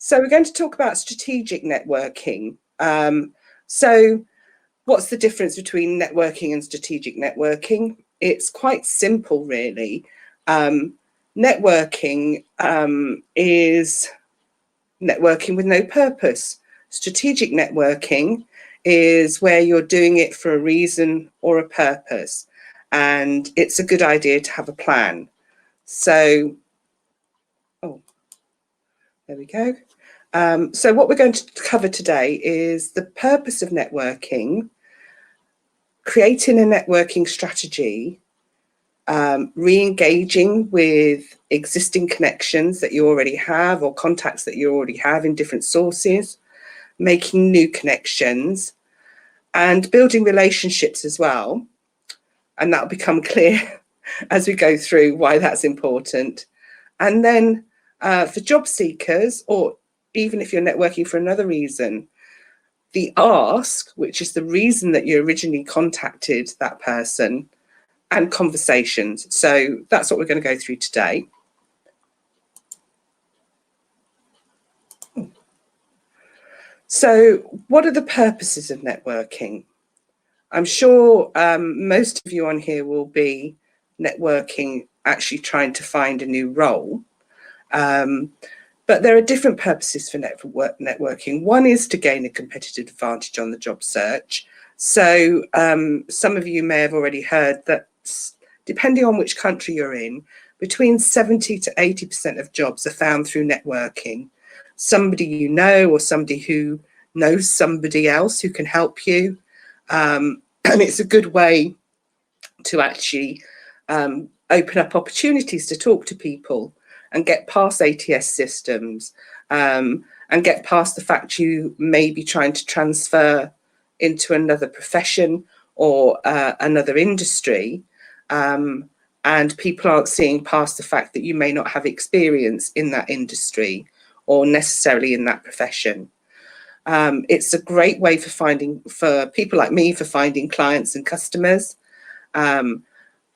So we're going to talk about strategic networking. So what's the difference between networking and strategic networking? It's quite simple, really. Networking is networking with no purpose. Strategic networking is where you're doing it for a reason or a purpose, and it's a good idea to have a plan. So, there we go. So what we're going to cover today is the purpose of networking, creating a networking strategy, re-engaging with existing connections that you already have or contacts that you already have in different sources, making new connections, and building relationships as well. And that'll become clear as we go through why that's important. And then for job seekers, or even if you're networking for another reason, the ask, which is the reason that you originally contacted that person, and conversations. So that's what we're going to go through today. So what are the purposes of networking? I'm sure most of you on here will be networking, actually trying to find a new role. But there are different purposes for networking. One is to gain a competitive advantage on the job search. So some of you may have already heard that depending on which country you're in, between 70 to 80% of jobs are found through networking. Somebody you know, or somebody who knows somebody else who can help you. And it's a good way to actually open up opportunities to talk to people and get past ATS systems, and get past the fact you may be trying to transfer into another profession or another industry, and people aren't seeing past the fact that you may not have experience in that industry or necessarily in that profession. It's a great way for people like me, for finding clients and customers.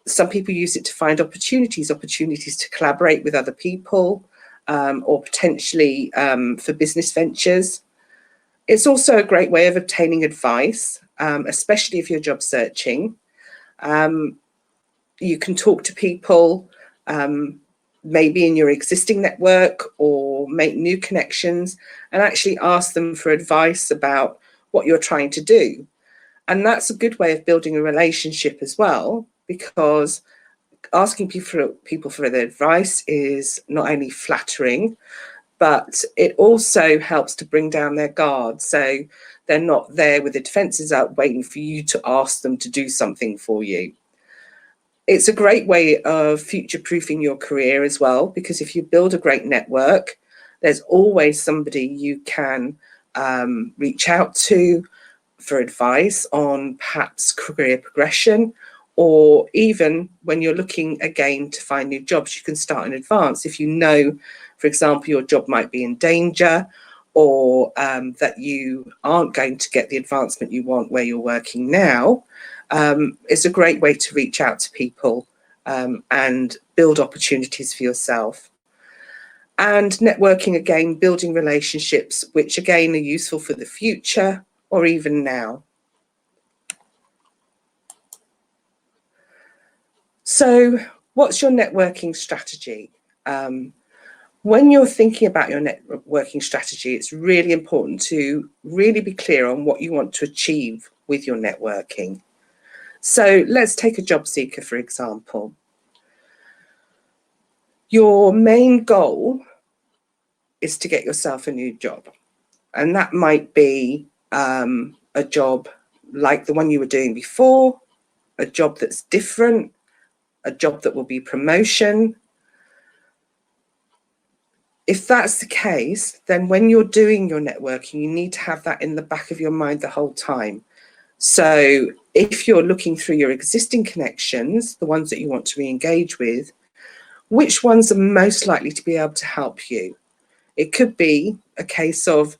Some people use it to find opportunities to collaborate with other people, or potentially for business ventures. It's also a great way of obtaining advice, especially if you're job searching. You can talk to people, maybe in your existing network, or make new connections and actually ask them for advice about what you're trying to do. And that's a good way of building a relationship as well, because asking people for their advice is not only flattering, but it also helps to bring down their guard. So they're not there with the defenses up waiting for you to ask them to do something for you. It's a great way of future-proofing your career as well, because if you build a great network, there's always somebody you can reach out to for advice on perhaps career progression, or even when you're looking again to find new jobs, you can start in advance. If you know, for example, your job might be in danger, or that you aren't going to get the advancement you want where you're working now, it's a great way to reach out to people and build opportunities for yourself. And networking, again, building relationships, which again are useful for the future or even now. So what's your networking strategy? When you're thinking about your networking strategy, it's really important to really be clear on what you want to achieve with your networking. So let's take a job seeker, for example. Your main goal is to get yourself a new job. And that might be a job like the one you were doing before, a job that's different, a job that will be promotion. If that's the case, then when you're doing your networking, you need to have that in the back of your mind the whole time. So if you're looking through your existing connections, the ones that you want to re-engage with, which ones are most likely to be able to help you? It could be a case of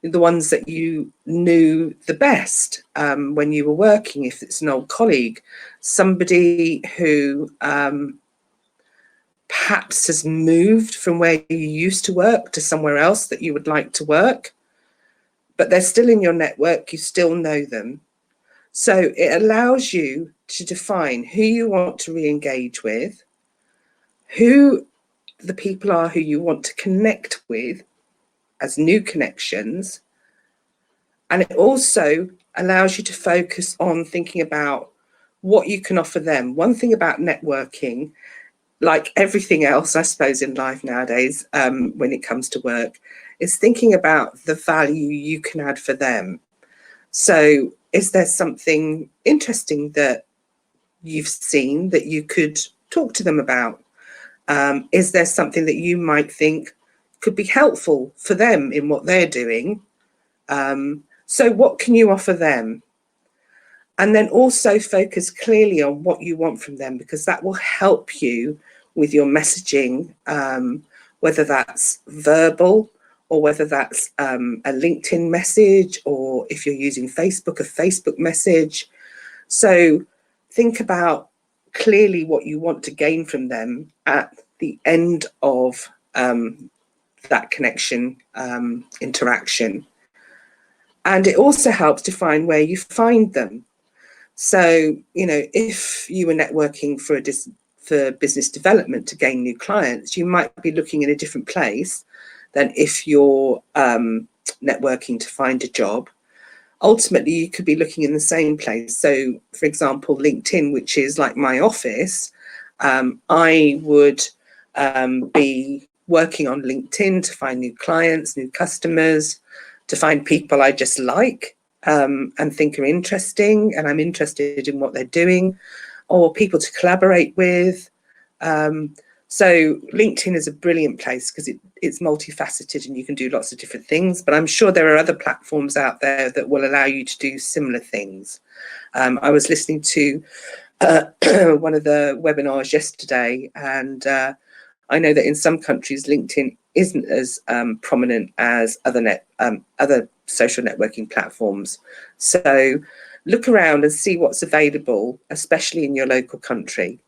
the ones that you knew the best when you were working, if it's an old colleague, somebody who perhaps has moved from where you used to work to somewhere else that you would like to work, but they're still in your network, you still know them. So it allows you to define who you want to re-engage with, who the people are who you want to connect with as new connections. And it also allows you to focus on thinking about what you can offer them. One thing about networking, like everything else, I suppose, in life nowadays, when it comes to work, is thinking about the value you can add for them. So is there something interesting that you've seen that you could talk to them about? Is there something that you might think could be helpful for them in what they're doing? So what can you offer them? And then also focus clearly on what you want from them, because that will help you with your messaging, whether that's verbal or whether that's a LinkedIn message, or if you're using Facebook, a Facebook message. So think about clearly what you want to gain from them at the end of that connection interaction. And it also helps define where you find them. So, you know, if you were networking for business development to gain new clients, you might be looking in a different place than if you're networking to find a job. Ultimately, you could be looking in the same place. So, for example, LinkedIn, which is like my office, I would be working on LinkedIn to find new clients, new customers, to find people I just like and think are interesting, and I'm interested in what they're doing, or people to collaborate with. So LinkedIn is a brilliant place because it's multifaceted and you can do lots of different things, but I'm sure there are other platforms out there that will allow you to do similar things. I was listening to one of the webinars yesterday, and I know that in some countries LinkedIn isn't as prominent as other social networking platforms. So look around and see what's available, especially in your local country.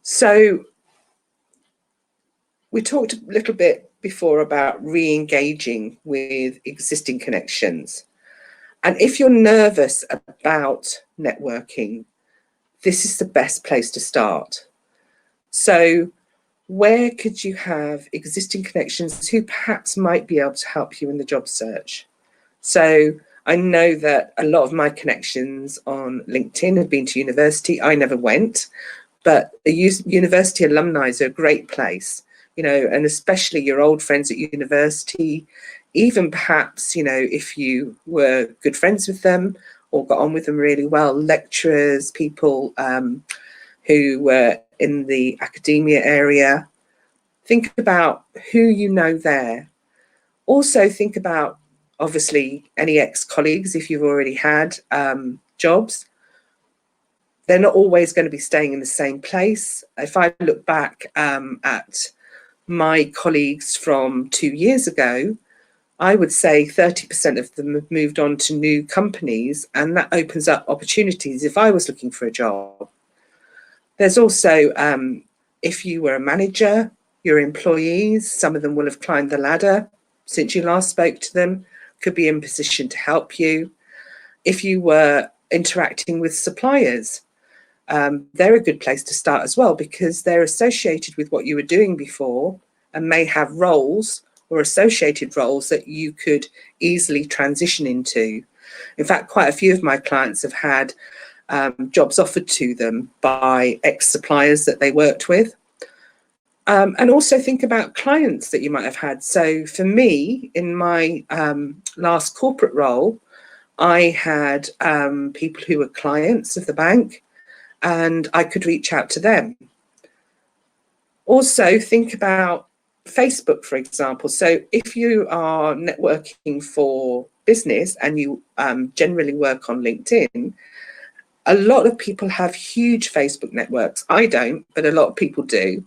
So we talked a little bit before about re-engaging with existing connections. And if you're nervous about networking, this is the best place to start. So where could you have existing connections who perhaps might be able to help you in the job search? So I know that a lot of my connections on LinkedIn have been to university. I never went, but the university alumni is a great place, you know, and especially your old friends at university, even perhaps, you know, if you were good friends with them or got on with them really well, lecturers, people who were in the academia area. Think about who you know there. Also think about, obviously, any ex-colleagues if you've already had jobs. They're not always going to be staying in the same place. If I look back at my colleagues from 2 years ago, I would say 30% of them have moved on to new companies, and that opens up opportunities if I was looking for a job. There's also, if you were a manager, your employees, some of them will have climbed the ladder since you last spoke to them, could be in position to help you. If you were interacting with suppliers, they're a good place to start as well, because they're associated with what you were doing before and may have roles or associated roles that you could easily transition into. In fact, quite a few of my clients have had jobs offered to them by ex-suppliers that they worked with. And also think about clients that you might have had. So for me, in my last corporate role, I had people who were clients of the bank, and I could reach out to them. Also think about Facebook, for example. So if you are networking for business and you generally work on LinkedIn, a lot of people have huge Facebook networks. I don't, but a lot of people do.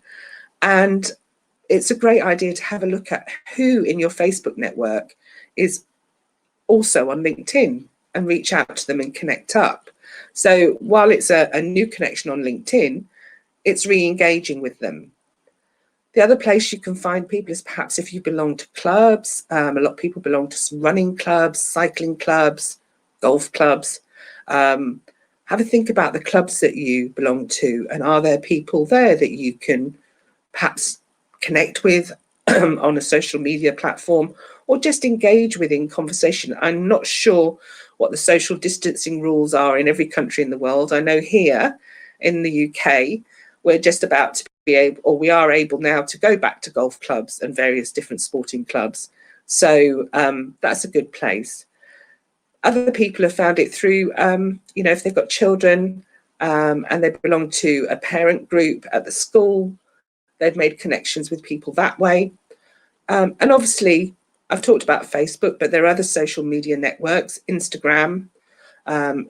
And it's a great idea to have a look at who in your Facebook network is also on LinkedIn and reach out to them and connect up. So while it's a new connection on LinkedIn, it's re-engaging with them. The other place you can find people is perhaps if you belong to clubs. A lot of people belong to running clubs, cycling clubs, golf clubs. Have a think about the clubs that you belong to, and are there people there that you can perhaps connect with on a social media platform, or just engage with in conversation. I'm not sure what the social distancing rules are in every country in the world. I know here in the UK, we're just about to be able, or we are able now to go back to golf clubs and various different sporting clubs. So that's a good place. Other people have found it through, if they've got children and they belong to a parent group at the school, they've made connections with people that way. And obviously, I've talked about Facebook, but there are other social media networks. Instagram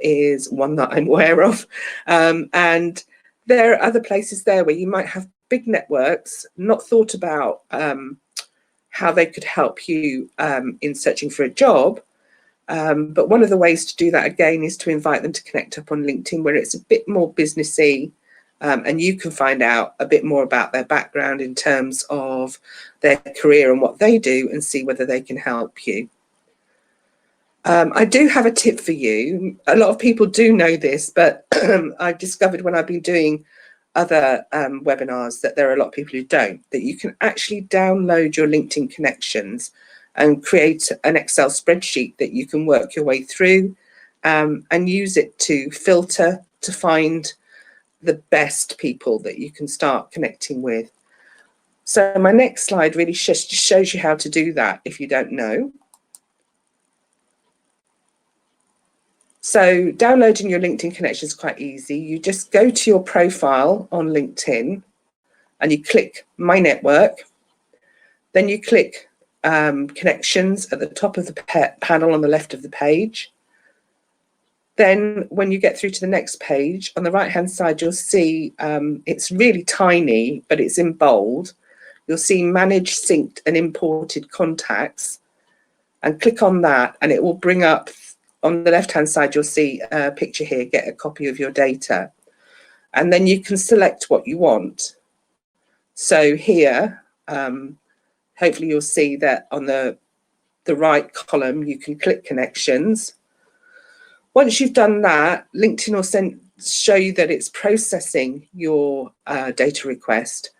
is one that I'm aware of. And there are other places there where you might have big networks, not thought about how they could help you in searching for a job. But one of the ways to do that, again, is to invite them to connect up on LinkedIn, where it's a bit more businessy. And you can find out a bit more about their background in terms of their career and what they do, and see whether they can help you. I do have a tip for you. A lot of people do know this, but I've discovered when I've been doing other webinars that there are a lot of people who don't, that you can actually download your LinkedIn connections and create an Excel spreadsheet that you can work your way through and use it to filter to find the best people that you can start connecting with. So my next slide really just shows you how to do that if you don't know. So downloading your LinkedIn connection is quite easy. You just go to your profile on LinkedIn and you click My Network. Then you click Connections at the top of the panel on the left of the page. Then when you get through to the next page, on the right-hand side, you'll see it's really tiny, but it's in bold. You'll see Manage Synced and Imported Contacts, and click on that, and it will bring up, on the left-hand side, you'll see a picture here, Get a Copy of Your Data. And then you can select what you want. So here, hopefully you'll see that on the right column, you can click Connections. Once you've done that, LinkedIn will show you that it's processing your data request,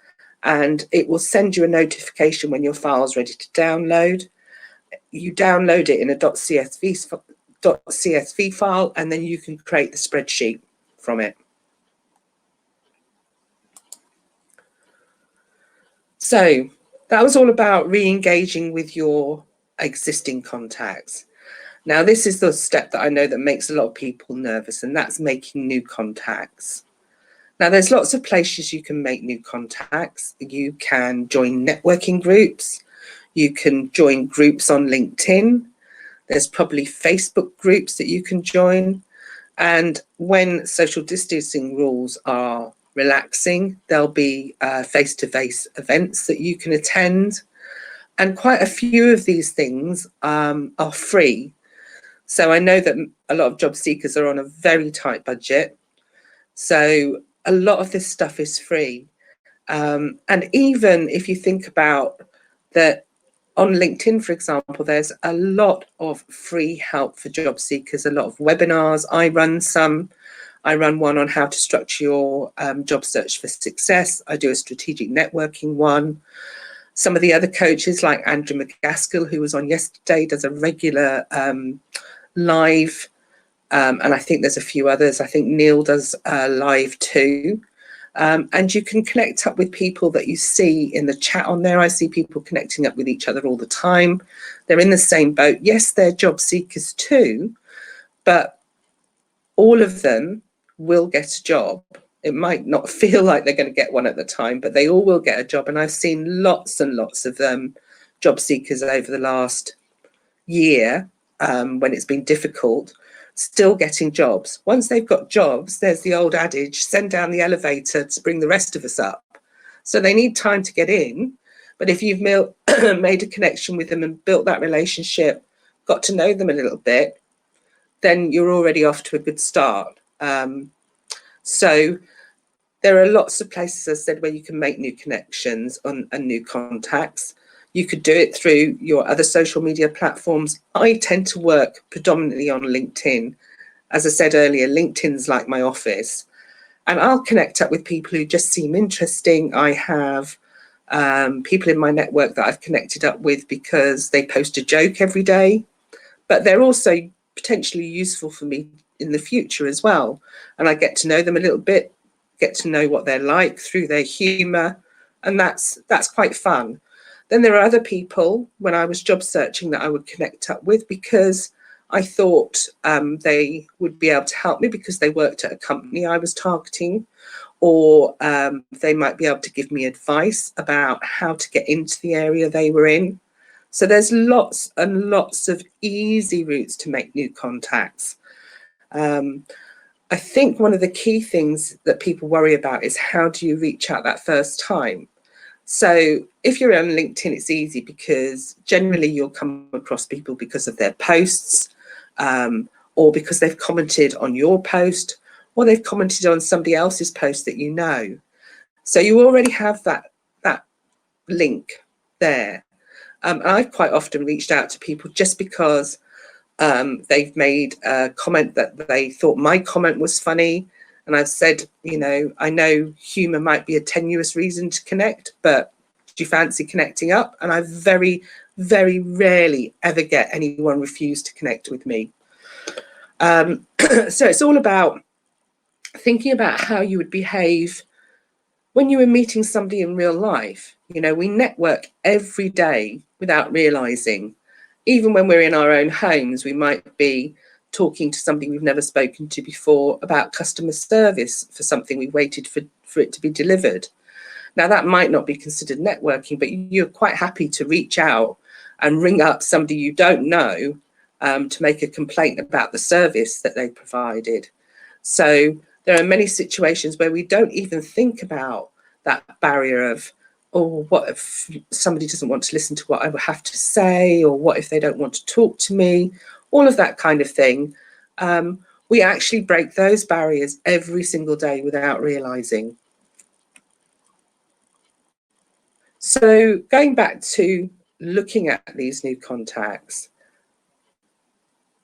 and it will send you a notification when your file is ready to download. You download it in a .csv file, and then you can create the spreadsheet from it. So that was all about re-engaging with your existing contacts. Now, this is the step that I know that makes a lot of people nervous, and that's making new contacts. Now, there's lots of places you can make new contacts. You can join networking groups. You can join groups on LinkedIn. There's probably Facebook groups that you can join. And when social distancing rules are relaxing, there'll be face-to-face events that you can attend. And quite a few of these things are free. So I know that a lot of job seekers are on a very tight budget. So a lot of this stuff is free. And even if you think about that, on LinkedIn, for example, there's a lot of free help for job seekers, a lot of webinars. I run some. I run one on how to structure your job search for success. I do a strategic networking one. Some of the other coaches, like Andrew McGaskill, who was on yesterday, does a regular live, and I think there's a few others. I think Neil does live too. And you can connect up with people that you see in the chat on there. I see people connecting up with each other all the time. They're in the same boat. Yes, they're job seekers too, but all of them will get a job. It might not feel like they're going to get one at the time, but they all will get a job. And I've seen lots and lots of job seekers over the last year, when it's been difficult, still getting jobs. Once they've got jobs, there's the old adage, send down the elevator to bring the rest of us up. So they need time to get in. But if you've made a connection with them and built that relationship, got to know them a little bit, then you're already off to a good start. So there are lots of places, as I said, where you can make new connections and new contacts. You could do it through your other social media platforms. I tend to work predominantly on LinkedIn. As I said earlier, LinkedIn's like my office. And I'll connect up with people who just seem interesting. I have people in my network that I've connected up with because they post a joke every day, but they're also potentially useful for me in the future as well. And I get to know them a little bit, get to know what they're like through their humour, and that's quite fun. Then there are other people when I was job searching that I would connect up with because I thought they would be able to help me because they worked at a company I was targeting, or they might be able to give me advice about how to get into the area they were in. So there's lots and lots of easy routes to make new contacts. I think one of the key things that people worry about is how do you reach out that first time? So if you're on LinkedIn, it's easy because generally you'll come across people because of their posts, or because they've commented on your post, or they've commented on somebody else's post that you know. So you already have that link there. I've quite often reached out to people just because they've made a comment that they thought my comment was funny. And I've said, you know, I know humour might be a tenuous reason to connect, but do you fancy connecting up? And I very, very rarely ever get anyone refuse to connect with me. So it's all about thinking about how you would behave when you were meeting somebody in real life. You know, we network every day without realising. Even when we're in our own homes, we might be talking to somebody we've never spoken to before about customer service for something we waited for it to be delivered. Now, that might not be considered networking, but you're quite happy to reach out and ring up somebody you don't know to make a complaint about the service that they provided. So there are many situations where we don't even think about that barrier of, or what if somebody doesn't want to listen to what I have to say, or what if they don't want to talk to me, all of that kind of thing. We actually break those barriers every single day without realising. So going back to looking at these new contacts,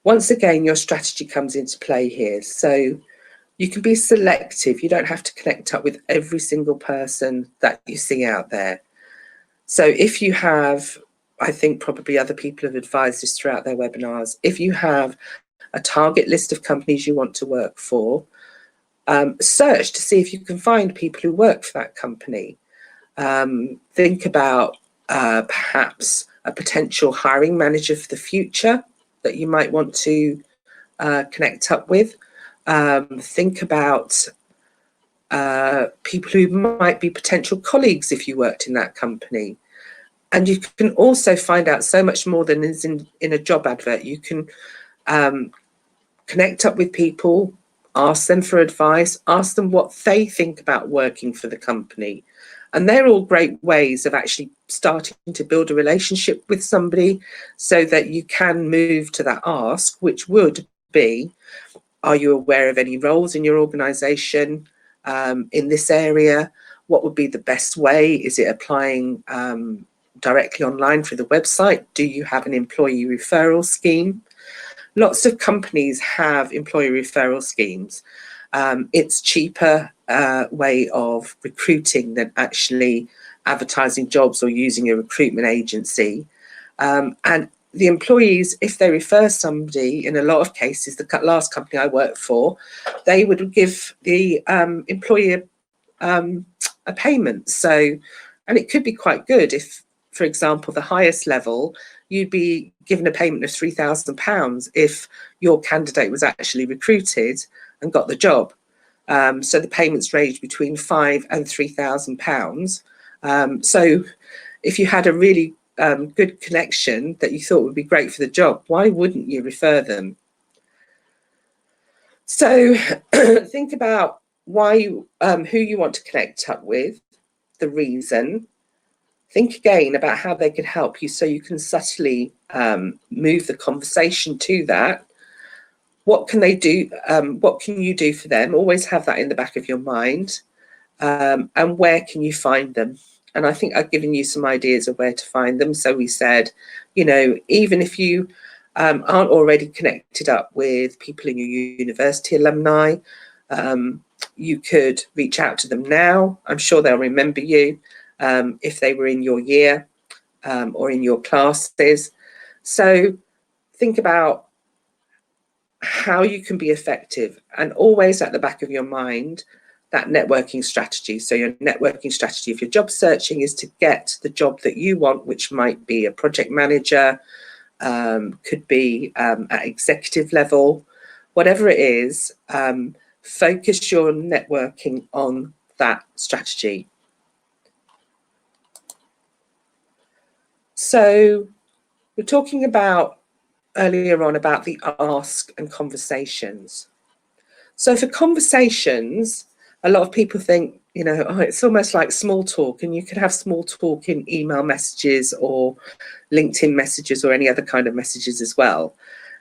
once again, your strategy comes into play here. So you can be selective. You don't have to connect up with every single person that you see out there. So if you have, I think probably other people have advised this throughout their webinars, if you have a target list of companies you want to work for, search to see if you can find people who work for that company. Think about perhaps a potential hiring manager for the future that you might want to connect up with. Think about people who might be potential colleagues if you worked in that company. And you can also find out so much more than is in a job advert. You can connect up with people, ask them for advice, ask them what they think about working for the company. And they're all great ways of actually starting to build a relationship with somebody so that you can move to that ask, which would be, are you aware of any roles in your organisation in this area? What would be the best way? Is it applying directly online through the website? Do you have an employee referral scheme? Lots of companies have employee referral schemes. It's cheaper way of recruiting than actually advertising jobs or using a recruitment agency. And the employees, if they refer somebody, in a lot of cases, the last company I worked for, they would give the employer a payment. So, and it could be quite good if, for example, the highest level, you'd be given a payment of £3,000 if your candidate was actually recruited and got the job. So the payments range between £5,000 and £3,000. So if you had a really good connection that you thought would be great for the job, why wouldn't you refer them? So think about why who you want to connect up with, the reason. Think again about how they can help you so you can subtly move the conversation to that. what can they do? What can you do for them? Always have that in the back of your mind. And where can you find them? And I think I've given you some ideas of where to find them. So we said, you know, even if you aren't already connected up with people in your university alumni, you could reach out to them now. I'm sure they'll remember you if they were in your year or in your classes. So think about how you can be effective, and always at the back of your mind, that networking strategy. So your networking strategy, if you're job searching, is to get the job that you want, which might be a project manager, could be at executive level, whatever it is, focus your networking on that strategy. So we're talking about earlier on about the ask and conversations. So for conversations, a lot of people think, you know, oh, it's almost like small talk, and you can have small talk in email messages or LinkedIn messages or any other kind of messages as well.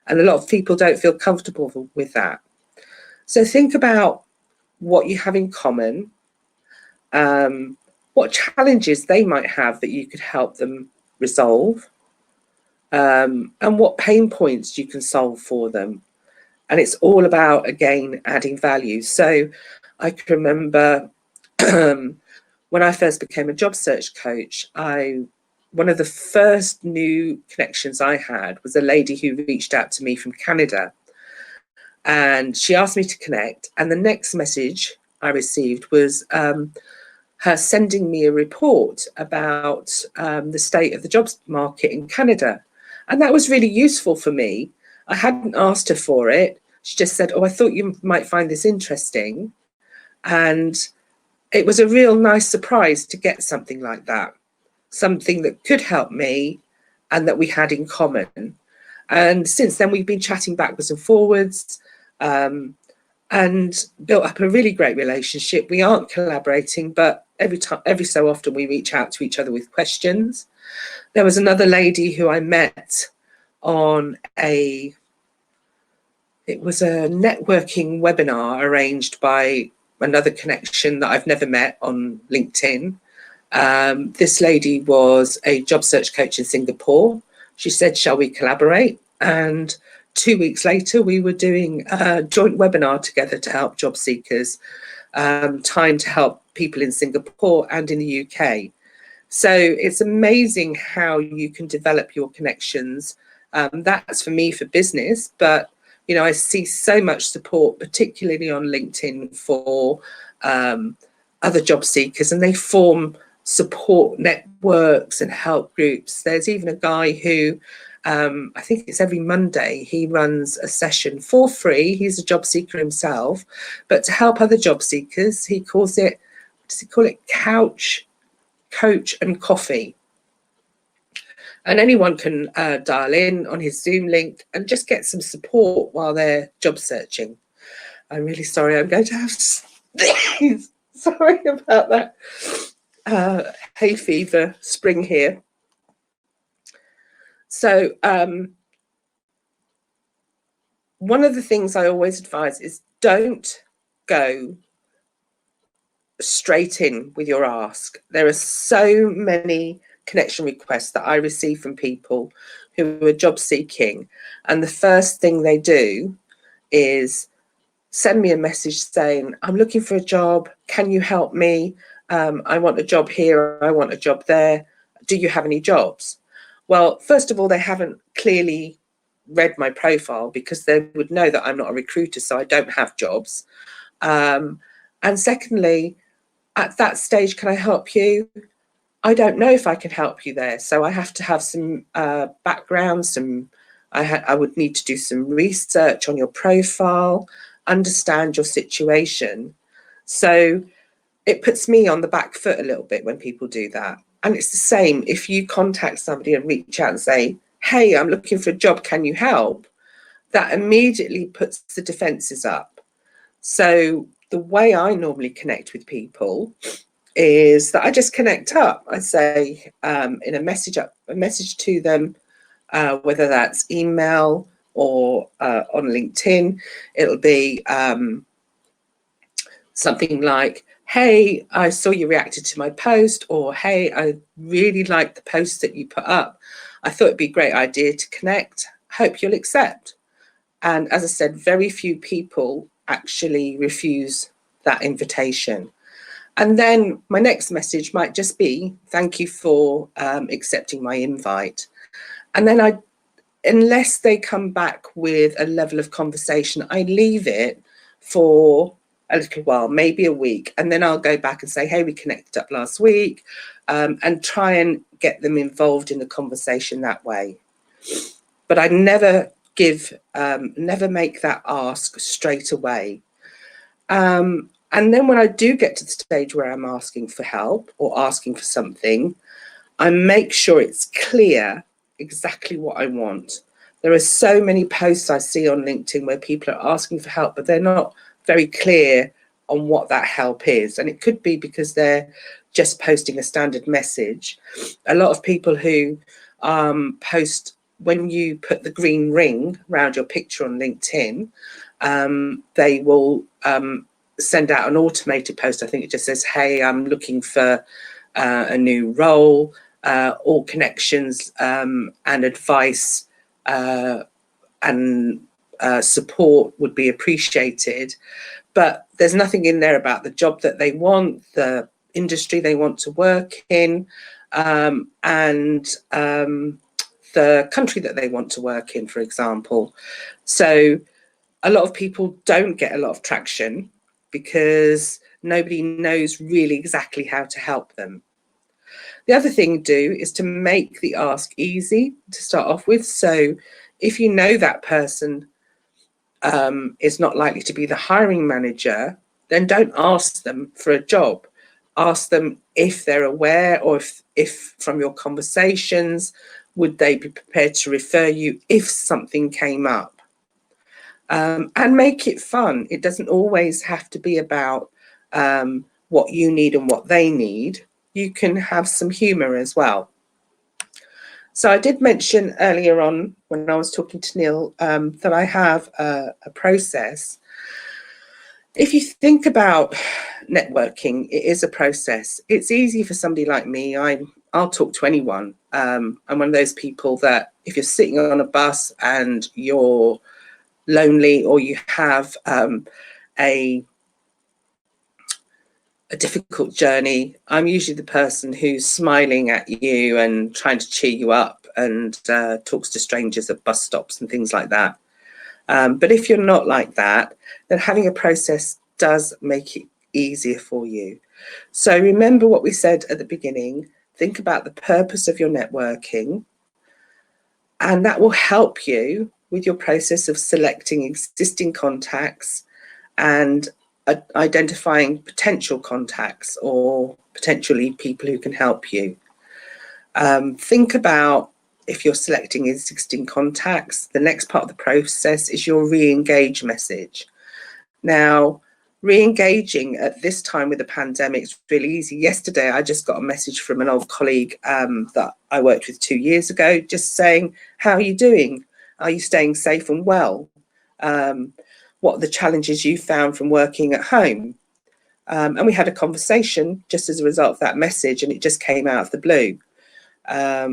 And a lot of people don't feel comfortable with that. So think about what you have in common, what challenges they might have that you could help them resolve, and what pain points you can solve for them. And it's all about, again, adding value. So I can remember when I first became a job search coach, one of the first new connections I had was a lady who reached out to me from Canada. And she asked me to connect. And the next message I received was her sending me a report about the state of the jobs market in Canada. And that was really useful for me. I hadn't asked her for it. She just said, oh, I thought you might find this interesting. And it was a real nice surprise to get something like that, something that could help me and that we had in common. And since then, we've been chatting backwards and forwards and built up a really great relationship. We aren't collaborating, but every so often we reach out to each other with questions. There was another lady who I met on it was a networking webinar arranged by another connection that I've never met on LinkedIn. This lady was a job search coach in Singapore. She said, shall we collaborate? And 2 weeks later, we were doing a joint webinar together to help job seekers, time to help people in Singapore and in the UK. So it's amazing how you can develop your connections. That's for me for business, but you know, I see so much support, particularly on LinkedIn, for other job seekers, and they form support networks and help groups. There's even a guy who, I think it's every Monday, he runs a session for free. He's a job seeker himself, but to help other job seekers, he calls it, what does he call it? Couch, Coach and Coffee. And anyone can dial in on his Zoom link and just get some support while they're job searching. I'm really sorry, I'm going to have sorry about that hay fever spring here. So one of the things I always advise is don't go straight in with your ask. There are so many connection requests that I receive from people who are job seeking, and the first thing they do is send me a message saying, I'm looking for a job, can you help me? I want a job here, I want a job there, do you have any jobs? Well, first of all, they haven't clearly read my profile, because they would know that I'm not a recruiter, so I don't have jobs. And secondly, at that stage, can I help you? I don't know if I can help you there. So I have to have some background, I would need to do some research on your profile, understand your situation. So it puts me on the back foot a little bit when people do that. And it's the same if you contact somebody and reach out and say, hey, I'm looking for a job, can you help? That immediately puts the defenses up. So the way I normally connect with people is that I just connect up. I say in a message to them, whether that's email, or on LinkedIn, it'll be something like, hey, I saw you reacted to my post, or hey, I really liked the post that you put up. I thought it'd be a great idea to connect. Hope you'll accept. And as I said, very few people actually refuse that invitation. And then my next message might just be, thank you for accepting my invite. And then unless they come back with a level of conversation, I leave it for a little while, maybe a week, and then I'll go back and say, hey, we connected up last week, and try and get them involved in the conversation that way. But I never make that ask straight away. And then when I do get to the stage where I'm asking for help or asking for something, I make sure it's clear exactly what I want. There are so many posts I see on LinkedIn where people are asking for help, but they're not very clear on what that help is. And it could be because they're just posting a standard message. A lot of people who post, when you put the green ring around your picture on LinkedIn, they will send out an automated post. I think it just says, hey, I'm looking for a new role, all connections and advice and support would be appreciated. But there's nothing in there about the job that they want, the industry they want to work in, and the country that they want to work in, for example. So a lot of people don't get a lot of traction because nobody knows really exactly how to help them. The other thing to do is to make the ask easy to start off with. So if you know that person is not likely to be the hiring manager, then don't ask them for a job. Ask them if they're aware, or if from your conversations, would they be prepared to refer you if something came up? And make it fun. It doesn't always have to be about what you need and what they need. You can have some humor as well. So I did mention earlier on when I was talking to Neil that I have a process. If you think about networking, it is a process. It's easy for somebody like me. I'll talk to anyone. I'm one of those people that if you're sitting on a bus and you're lonely, or you have a difficult journey, I'm usually the person who's smiling at you and trying to cheer you up and talks to strangers at bus stops and things like that. But if you're not like that, then having a process does make it easier for you. So remember what we said at the beginning. Think about the purpose of your networking, and that will help you with your process of selecting existing contacts and identifying potential contacts or potentially people who can help you. Think about, if you're selecting existing contacts, the next part of the process is your re-engage message. Now, re-engaging at this time with the pandemic is really easy. Yesterday, I just got a message from an old colleague that I worked with 2 years ago, just saying, how are you doing? Are you staying safe and well? What are the challenges you found from working at home? And we had a conversation just as a result of that message, and it just came out of the blue. A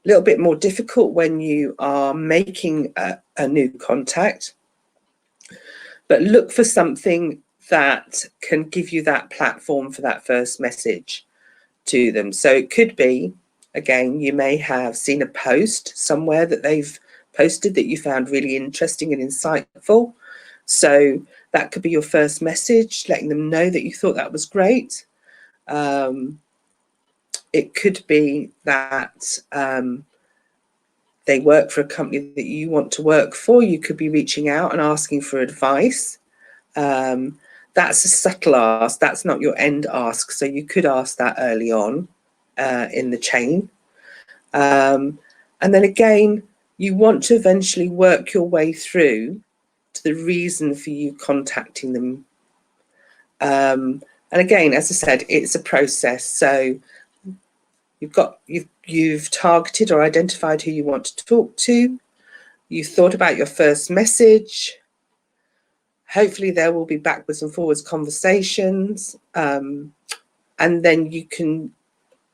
little bit more difficult when you are making a new contact, but look for something that can give you that platform for that first message to them. So it could be, again, you may have seen a post somewhere that they've posted that you found really interesting and insightful. So that could be your first message, letting them know that you thought that was great. It could be that they work for a company that you want to work for. You could be reaching out and asking for advice. That's a subtle ask. That's not your end ask. So you could ask that early on in the chain. And then again, you want to eventually work your way through to the reason for you contacting them. And again, as I said, it's a process. So you've targeted or identified who you want to talk to. You thought about your first message. Hopefully there will be backwards and forwards conversations, and then you can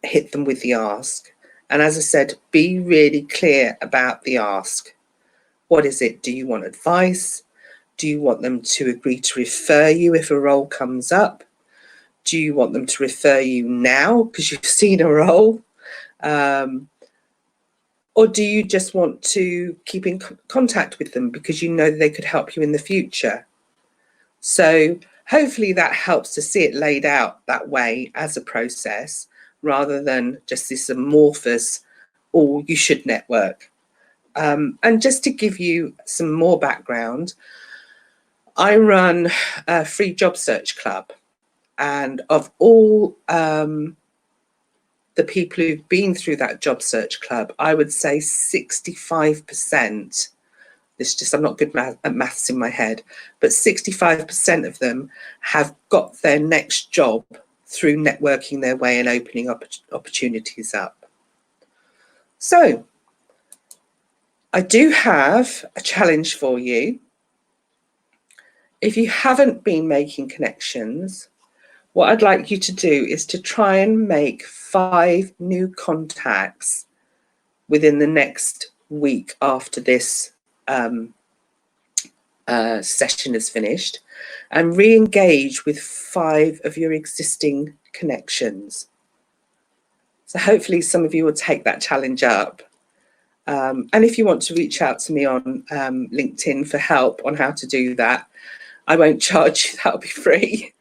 hit them with the ask. And as I said, be really clear about the ask. What is it? Do you want advice? Do you want them to agree to refer you if a role comes up? Do you want them to refer you now because you've seen a role? Or do you just want to keep in contact with them because you know they could help you in the future? So hopefully that helps to see it laid out that way as a process, rather than just this amorphous, oh, you should network. And just to give you some more background, I run a free job search club, and of all the people who've been through that job search club, I would say 65%, I'm not good at maths in my head, but 65% of them have got their next job through networking their way and opening up opportunities up. So I do have a challenge for you. If you haven't been making connections, what I'd like you to do is to try and make 5 new contacts within the next week after this session is finished, and re-engage with 5 of your existing connections. So hopefully some of you will take that challenge up. And if you want to reach out to me on LinkedIn for help on how to do that, I won't charge you, that'll be free.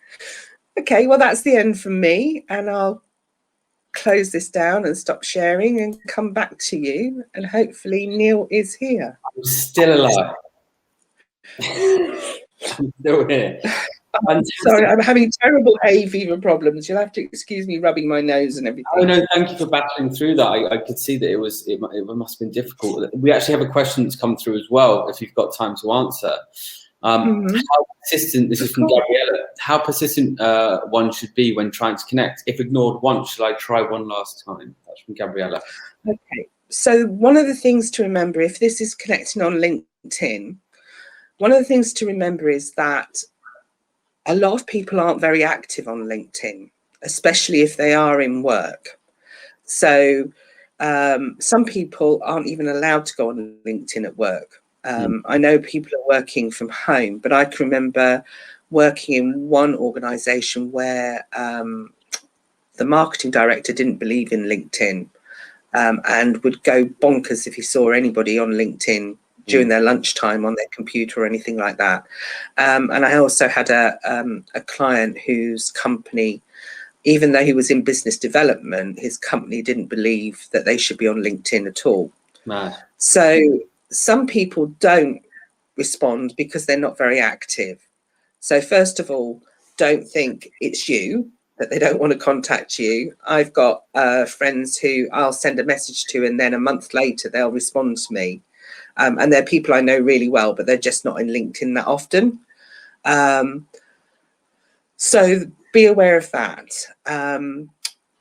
Okay, well, that's the end from me, and I'll close this down and stop sharing and come back to you. And hopefully Neil is here. I'm still alive. I'm still here. Sorry, I'm having terrible hay fever problems. You'll have to excuse me rubbing my nose and everything. Oh no, thank you for battling through that. I could see that it must have been difficult. We actually have a question that's come through as well, if you've got time to answer. How persistent, this is from Gabriella, how persistent one should be when trying to connect? If ignored once, shall I try one last time? That's from Gabriella. Okay, so one of the things to remember, if this is connecting on LinkedIn, one of the things to remember is that a lot of people aren't very active on LinkedIn, especially if they are in work. So some people aren't even allowed to go on LinkedIn at work. I know people are working from home, but I can remember working in one organization where the marketing director didn't believe in LinkedIn and would go bonkers if he saw anybody on LinkedIn during their lunchtime on their computer or anything like that. And I also had a client whose company, even though he was in business development, his company didn't believe that they should be on LinkedIn at all. Mad. So some people don't respond because they're not very active. So first of all, don't think it's you, that they don't want to contact you. I've got friends who I'll send a message to, and then a month later they'll respond to me. And they're people I know really well, but they're just not in LinkedIn that often. So be aware of that.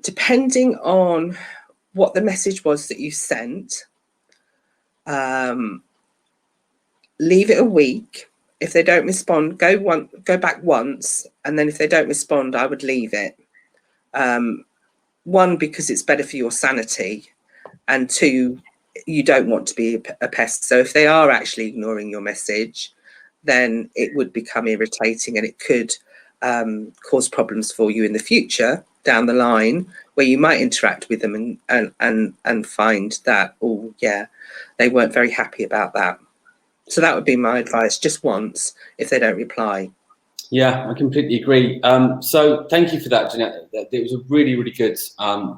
Depending on what the message was that you sent, leave it a week. If they don't respond, go back once, and then if they don't respond, I would leave it. One, because it's better for your sanity, and 2, you don't want to be a pest. So if they are actually ignoring your message, then it would become irritating, and it could cause problems for you in the future down the line, where you might interact with them and find that, oh yeah, they weren't very happy about that. So that would be my advice, just once if they don't reply. Yeah, I completely agree. So thank you for that, Jannette. It was a really, really good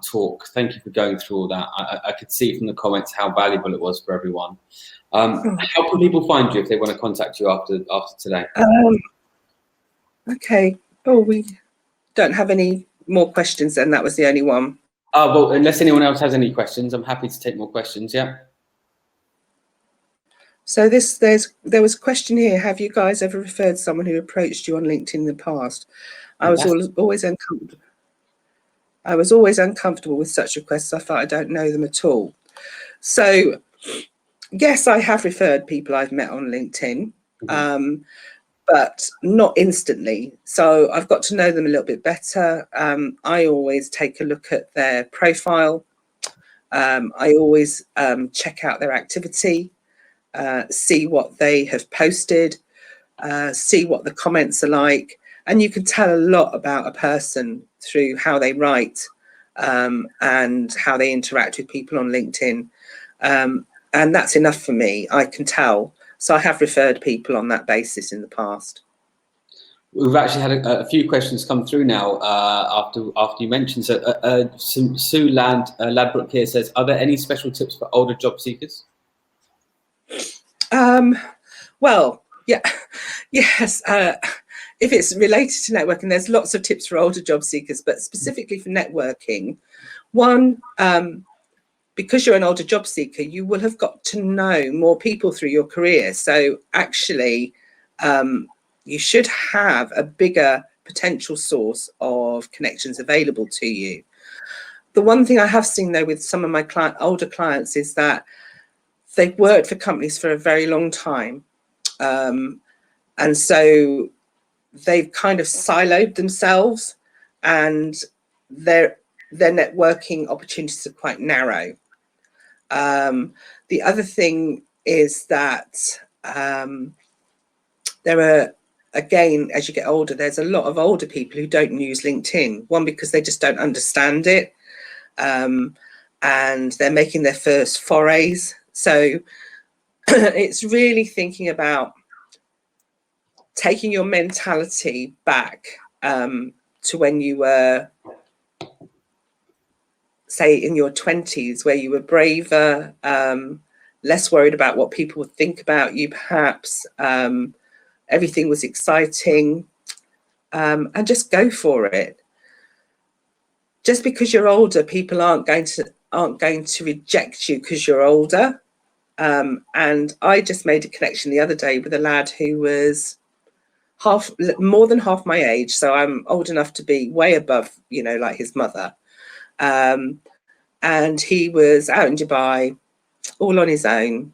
talk. Thank you for going through all that. I could see from the comments how valuable it was for everyone. How can people find you if they want to contact you after today? Okay. Oh, we don't have any more questions then. That was the only one. Oh, well, unless anyone else has any questions, I'm happy to take more questions, yeah? So there was a question here. Have you guys ever referred someone who approached you on LinkedIn in the past? I was always uncomfortable. I was always uncomfortable with such requests. I thought I don't know them at all. So Yes, I have referred people I've met on LinkedIn, Mm-hmm. but not instantly. So I've got to know them a little bit better. I always take a look at their profile. I always check out their activity, see what they have posted, see what the comments are like. And you can tell a lot about a person through how they write and how they interact with people on LinkedIn. And that's enough for me. I can tell. So I have referred people on that basis in the past. We've actually had a few questions come through now after you mentioned. So Sue Ladbrook here says, are there any special tips for older job seekers? Well, yeah, yes. If it's related to networking, there's lots of tips for older job seekers, but specifically for networking, one, because you're an older job seeker, you will have got to know more people through your career. So actually, you should have a bigger potential source of connections available to you. The one thing I have seen, though, with some of my older clients is that they've worked for companies for a very long time. And so they've kind of siloed themselves, and their networking opportunities are quite narrow. The other thing is that there are, again, as you get older, there's a lot of older people who don't use LinkedIn. One, because they just don't understand it, and they're making their first forays. So it's really thinking about taking your mentality back to when you were, say, in your 20s, where you were braver, less worried about what people would think about you, perhaps. Everything was exciting, and just go for it. Just because you're older, people aren't going to reject you because you're older. And I just made a connection the other day with a lad who was more than half my age, so I'm old enough to be way above, like his mother. And he was out in Dubai, all on his own.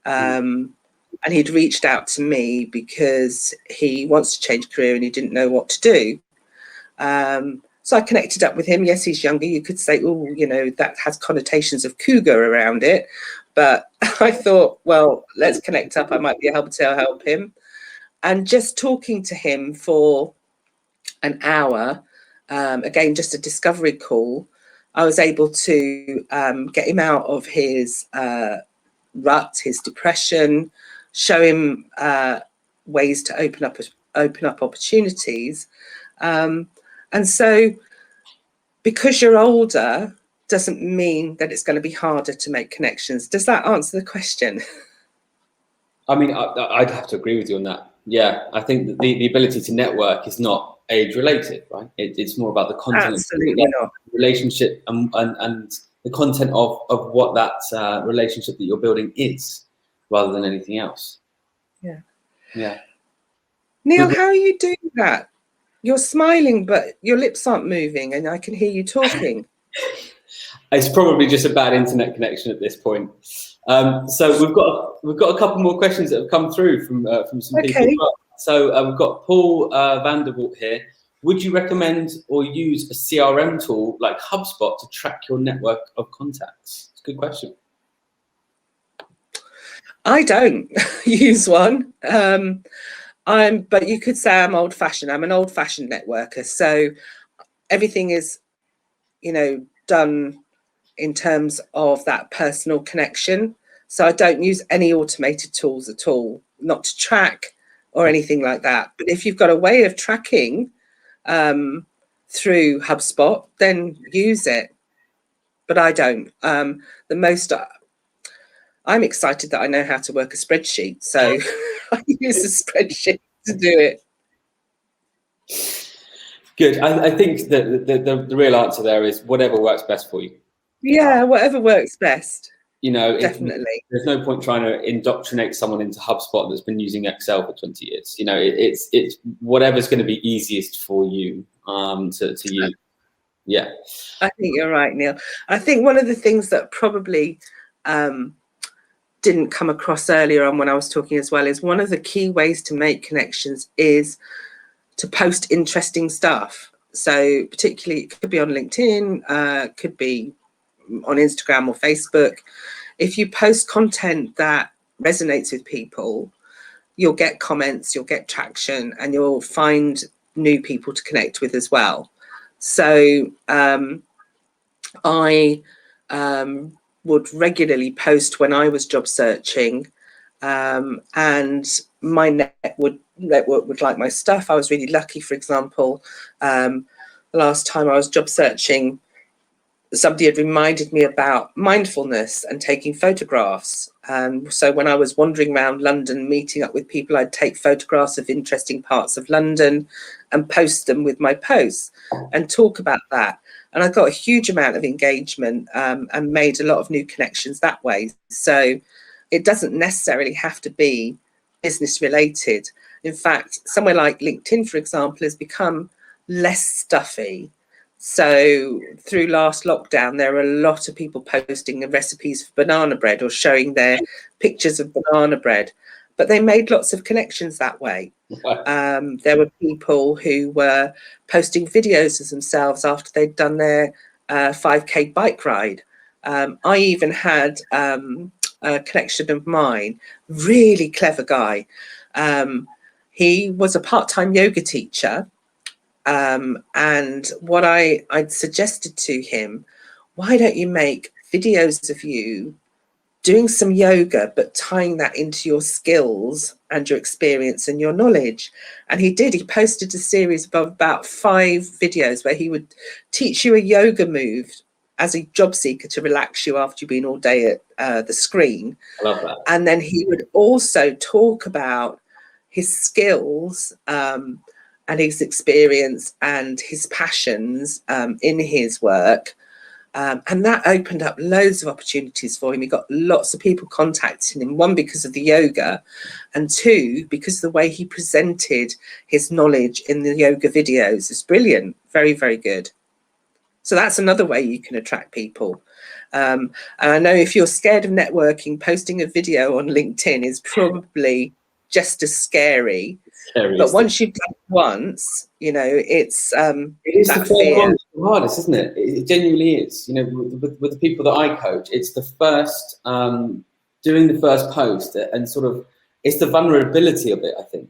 And he'd reached out to me because he wants to change career and he didn't know what to do. So I connected up with him. Yes, he's younger. You could say, oh, that has connotations of cougar around it. But I thought, well, let's connect up. I might be able to help him. And just talking to him for an hour, again, just a discovery call, I was able to get him out of his rut, his depression, show him ways to open up opportunities. And so because you're older doesn't mean that it's going to be harder to make connections. Does that answer the question? I mean, I'd have to agree with you on that. Yeah, I think that the ability to network is not age related, right? It's more about the content. Absolutely not. Relationship and the content of what that relationship that you're building is, rather than anything else. Yeah. Neil, how are you doing that? You're smiling, but your lips aren't moving, and I can hear you talking. It's probably just a bad internet connection at this point. So we've got a couple more questions that have come through from some people. So we've got Paul Vandervoort here. Would you recommend or use a CRM tool like HubSpot to track your network of contacts? It's a good question. I don't use one. But you could say I'm old-fashioned. I'm an old-fashioned networker. So everything is, done in terms of that personal connection. So I don't use any automated tools at all, not to track or anything like that. But if you've got a way of tracking through HubSpot, then use it. But I don't. I'm excited that I know how to work a spreadsheet. So I use a spreadsheet to do it. Good. I think that the real answer there is whatever works best for you. Yeah, whatever works best. Definitely. There's no point trying to indoctrinate someone into HubSpot that's been using Excel for 20 years. It's whatever's going to be easiest for you to use. Yeah. I think you're right, Neil. I think one of the things that probably didn't come across earlier on when I was talking as well is one of the key ways to make connections is to post interesting stuff. So particularly it could be on LinkedIn, could be on Instagram or Facebook. If you post content that resonates with people, you'll get comments, you'll get traction, and you'll find new people to connect with as well. So I would regularly post when I was job searching, and my network would like my stuff. I was really lucky, for example, the last time I was job searching, somebody had reminded me about mindfulness and taking photographs. So when I was wandering around London, meeting up with people, I'd take photographs of interesting parts of London and post them with my posts and talk about that. And I got a huge amount of engagement and made a lot of new connections that way. So it doesn't necessarily have to be business related. In fact, somewhere like LinkedIn, for example, has become less stuffy. So through last lockdown, there are a lot of people posting the recipes for banana bread or showing their pictures of banana bread, but they made lots of connections that way. There were people who were posting videos of themselves after they'd done their 5K bike ride. I even had a connection of mine, really clever guy. He was a part-time yoga teacher. And what I'd suggested to him, why don't you make videos of you doing some yoga, but tying that into your skills and your experience and your knowledge? And he did. He posted a series of about 5 videos where he would teach you a yoga move as a job seeker to relax you after you've been all day at the screen. I love that. And then he would also talk about his skills and his experience and his passions in his work. And that opened up loads of opportunities for him. He got lots of people contacting him, 1, because of the yoga, and 2, because of the way he presented his knowledge in the yoga videos. It's brilliant. Very, very good. So that's another way you can attract people. And I know if you're scared of networking, posting a video on LinkedIn is probably just as scary. But once you've done it once, you know, it is that the fear. hardest, isn't it? It genuinely is. You know, with the people that I coach, it's the first doing the first post, and sort of it's the vulnerability of it. I think.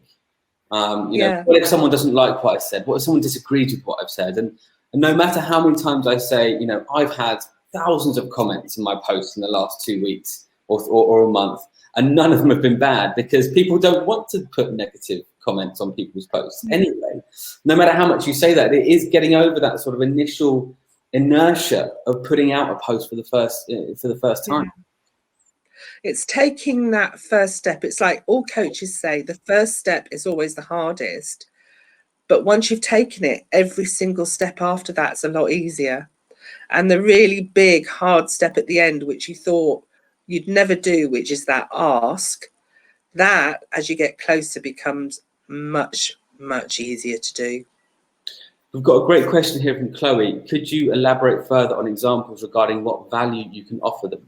You know, what if someone doesn't like what I said? What if someone disagrees with what I've said? And no matter how many times I say, you know, I've had thousands of comments in my posts in the last 2 weeks or a month, and none of them have been bad, because people don't want to put negative comments on people's posts anyway. No matter how much you say that, it is getting over that sort of initial inertia of putting out a post for the first time. It's taking that first step. It's like all coaches say, the first step is always the hardest. But once you've taken it, every single step after that's a lot easier. And the really big, hard step at the end, which you thought you'd never do, which is that ask, that as you get closer becomes much, much easier to do. We've got a great question here from Chloe. Could you elaborate further on examples regarding what value you can offer them?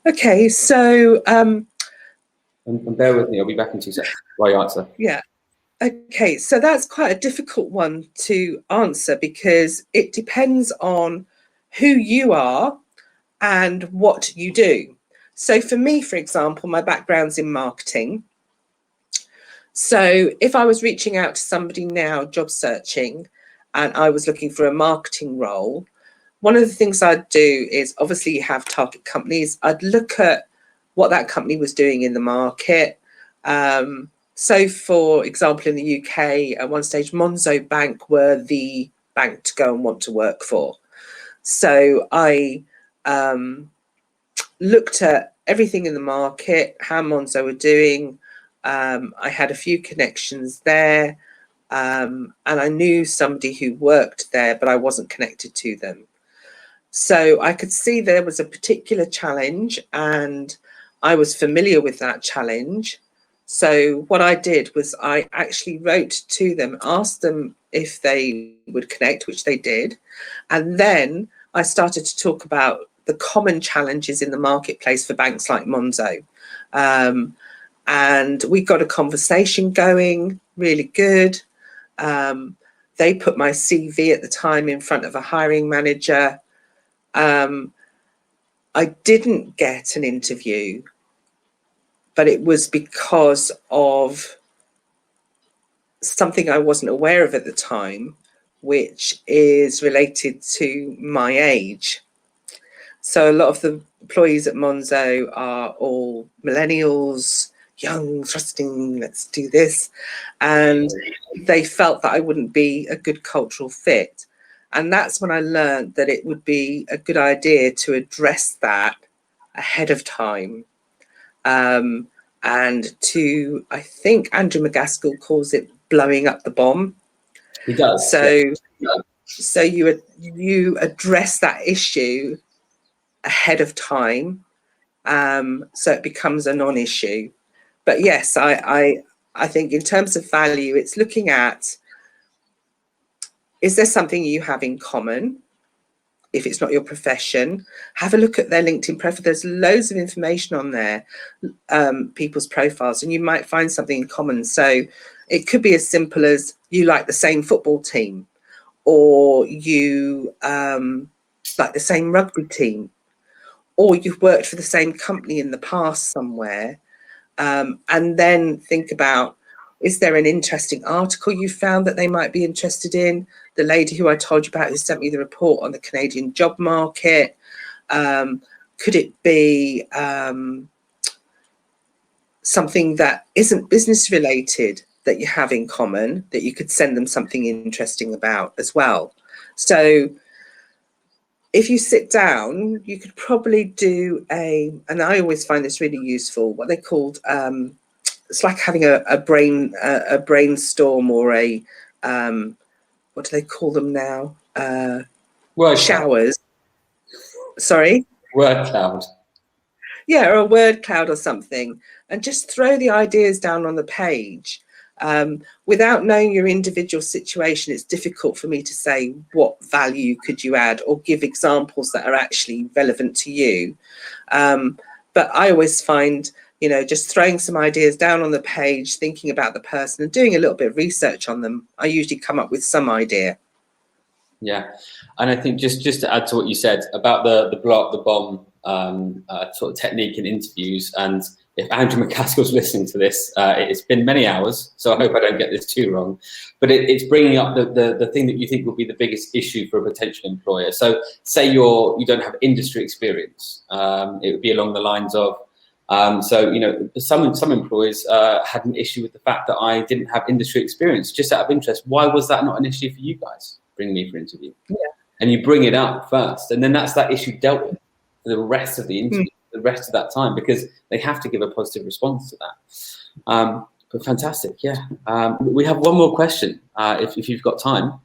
Okay, so and bear with me, I'll be back in 2 seconds while you answer. Yeah. Okay, so that's quite a difficult one to answer, because it depends on who you are and what you do. So for me, for example, my background's in marketing. So if I was reaching out to somebody now, job searching, and I was looking for a marketing role, one of the things I'd do is obviously have target companies. I'd look at what that company was doing in the market. So for example, in the UK, at one stage, Monzo Bank were the bank to go and want to work for. So I looked at everything in the market, how Monzo were doing. I had a few connections there, and I knew somebody who worked there, but I wasn't connected to them. So I could see there was a particular challenge, and I was familiar with that challenge. So what I did was I actually wrote to them, asked them if they would connect, which they did. And then I started to talk about the common challenges in the marketplace for banks like Monzo. And we got a conversation going, really good. They put my CV at the time in front of a hiring manager. I didn't get an interview, but it was because of something I wasn't aware of at the time, which is related to my age. So a lot of the employees at Monzo are all millennials, young, thrusting, let's do this. And they felt that I wouldn't be a good cultural fit. And that's when I learned that it would be a good idea to address that ahead of time. And to, I think Andrew McGaskill calls it blowing up the bomb. He does. So, so you address that issue ahead of time, so it becomes a non-issue. But yes, I think in terms of value, it's looking at, is there something you have in common? If it's not your profession, have a look at their LinkedIn profile. There's loads of information on there, people's profiles, and you might find something in common. So it could be as simple as you like the same football team, or you like the same rugby team, or you've worked for the same company in the past somewhere. And then think about, is there an interesting article you found that they might be interested in? The lady who I told you about who sent me the report on the Canadian job market. Could it be something that isn't business related that you have in common that you could send them something interesting about as well? So if you sit down, you could probably do and I always find this really useful, what they called, it's like having a brainstorm, or a, what do they call them now? Word showers. Sorry? Word cloud. Yeah, or a word cloud or something. And just throw the ideas down on the page. Without knowing your individual situation, it's difficult for me to say what value could you add or give examples that are actually relevant to you. But I always find, just throwing some ideas down on the page, thinking about the person and doing a little bit of research on them, I usually come up with some idea. Yeah. And I think just to add to what you said about the blow up the bomb sort of technique in interviews, and if Andrew McCaskill's listening to this, it's been many hours, so I hope I don't get this too wrong, but it's bringing up the thing that you think will be the biggest issue for a potential employer. So say you don't have industry experience. It would be along the lines of, some employers had an issue with the fact that I didn't have industry experience. Just out of interest, why was that not an issue for you guys, bringing me for interview? Yeah. And you bring it up first, and then that's that issue dealt with for the rest of the interview, the rest of that time, because they have to give a positive response to that. But fantastic, yeah. We have one more question, if you've got time.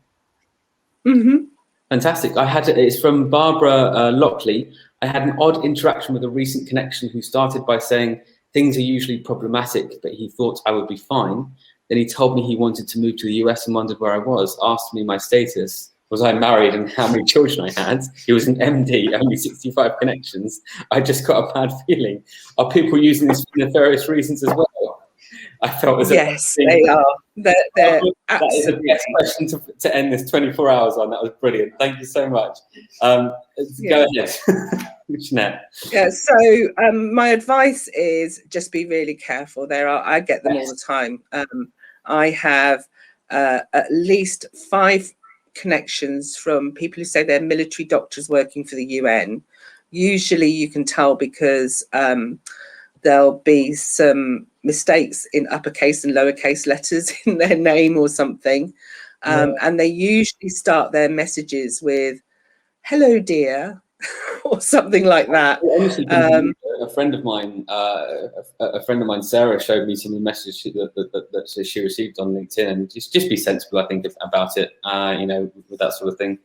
Mm-hmm. Fantastic. It's from Barbara Lockley. I had an odd interaction with a recent connection who started by saying things are usually problematic, but he thought I would be fine. Then he told me he wanted to move to the US and wondered where I was, asked me my status. Was I married and how many children I had? He was an MD, only 65 connections. I just got a bad feeling. Are people using this for nefarious reasons as well? I felt as yes, they are. They're that is the best question to end this 24 hours on. That was brilliant. Thank you so much. Go ahead, Jannette. Yeah. So my advice is just be really careful. I get them all the time. I have at least 5 connections from people who say they're military doctors working for the UN. Usually you can tell because there'll be some mistakes in uppercase and lowercase letters in their name or something. And they usually start their messages with, "Hello, dear," or something like that. A friend of mine, Sarah, showed me some of the messages that she received on LinkedIn, and just be sensible, I think, about it. With that sort of thing.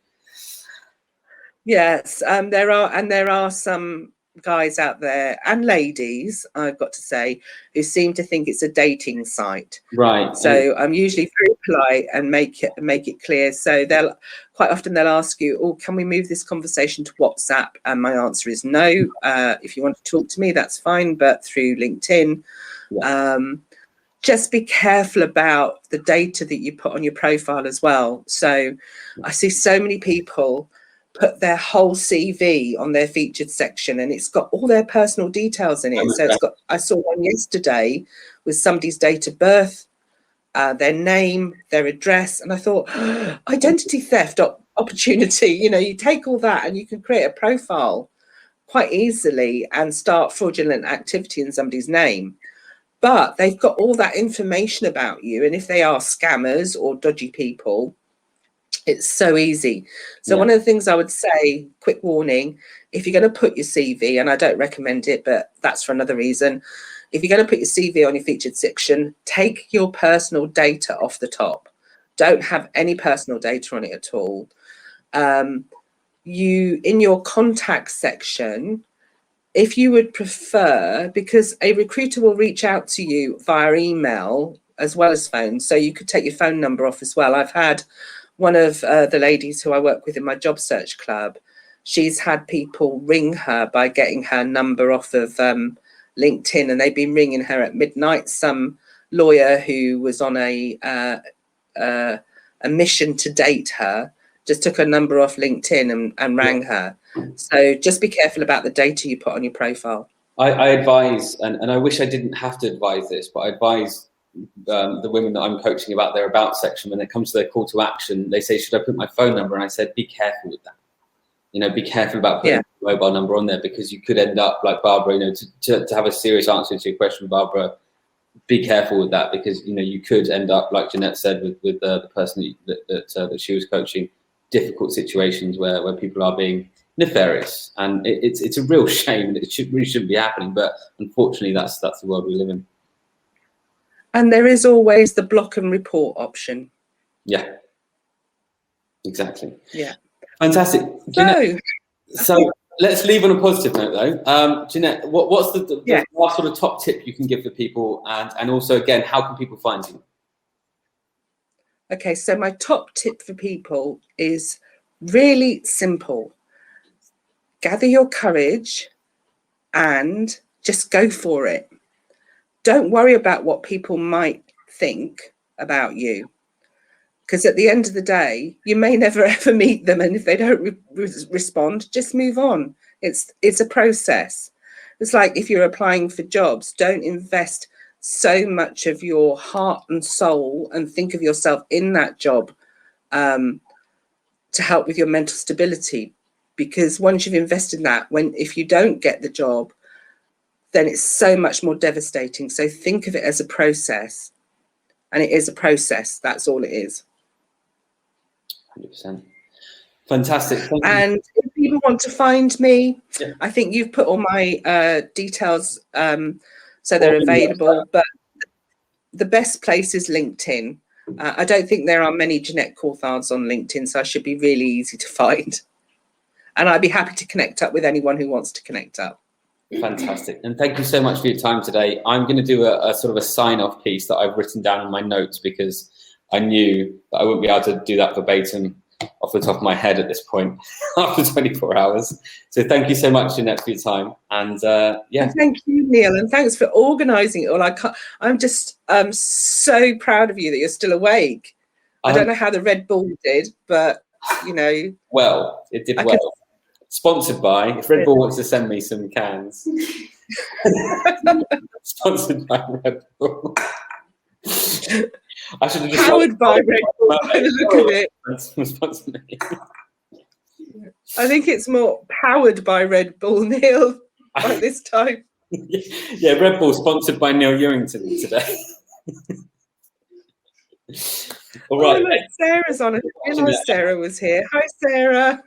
Yes, there are some guys out there and ladies, I've got to say, who seem to think it's a dating site. Right. So I'm usually very polite and make it clear. So they'll ask you, "Oh, can we move this conversation to WhatsApp?" And my answer is no. If you want to talk to me, that's fine, but through LinkedIn. Yeah. Just be careful about the data that you put on your profile as well. So I see so many people put their whole CV on their featured section, and it's got all their personal details in it. So it's got, I saw one yesterday with somebody's date of birth, their name, their address, and I thought, identity theft opportunity. You know, you take all that and you can create a profile quite easily and start fraudulent activity in somebody's name. But they've got all that information about you, and if they are scammers or dodgy people, it's so easy. So one of the things I would say, quick warning, if you're going to put your CV, and I don't recommend it, but that's for another reason. If you're going to put your CV on your featured section, take your personal data off the top. Don't have any personal data on it at all. You, in your contact section, if you would prefer, because a recruiter will reach out to you via email as well as phone, so you could take your phone number off as well. I've had one of the ladies who I work with in my job search club, she's had people ring her by getting her number off of LinkedIn, and they've been ringing her at midnight. Some lawyer who was on a mission to date her just took her number off LinkedIn and rang her. So just be careful about the data you put on your profile. I advise, and I wish I didn't have to advise this, but I advise the women that I'm coaching about their about section, when it comes to their call to action, they say, should I put my phone number? And I said, be careful with that. You know, be careful about putting a mobile number on there, because you could end up like Barbara, you know, to have a serious answer to your question, Barbara, be careful with that, because, you know, you could end up, like Jannette said, with the person that she was coaching, difficult situations where people are being nefarious, and it's a real shame, and it really shouldn't be happening, but unfortunately that's the world we live in. And there is always the block and report option. Yeah, exactly. Yeah, fantastic. Jannette, so let's leave on a positive note though. Jannette, what's the last sort of top tip you can give for people, and also again, how can people find you? Okay, so my top tip for people is really simple. Gather your courage and just go for it. Don't worry about what people might think about you, because at the end of the day, you may never ever meet them, and if they don't respond, just move on. It's a process. It's like if you're applying for jobs, don't invest so much of your heart and soul and think of yourself in that job to help with your mental stability, because once you've invested in that, if you don't get the job, then it's so much more devastating. So think of it as a process, and it is a process. That's all it is. 100%. Fantastic. Thank and you. If people want to find me, I think you've put all my details so they're available, but the best place is LinkedIn. I don't think there are many Jannette Coulthards on LinkedIn, so I should be really easy to find. And I'd be happy to connect up with anyone who wants to connect up. Fantastic. And thank you so much for your time today. I'm going to do a sort of a sign-off piece that I've written down in my notes, because I knew that I wouldn't be able to do that verbatim off the top of my head at this point after 24 hours. So thank you so much, Jannette, for your time. And thank you, Neil, and thanks for organising it all. I'm just so proud of you that you're still awake. I don't know how the Red Bull did, but you know. Well, it did well. Sponsored by, if Red Bull wants to send me some cans. Sponsored by Red Bull. I should have just powered by Red Bull. By the look of it. I think it's more powered by Red Bull, Neil, by this time. Yeah, Red Bull sponsored by Neil Ewington today. All right. Oh, look, Sarah's on it. I didn't know Sarah was here. Hi, Sarah.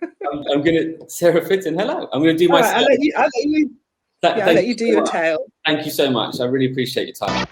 I'm going to, Sarah Fitton, hello. I'm going to do my... I'll let you do your tale. Thank you so much. I really appreciate your time.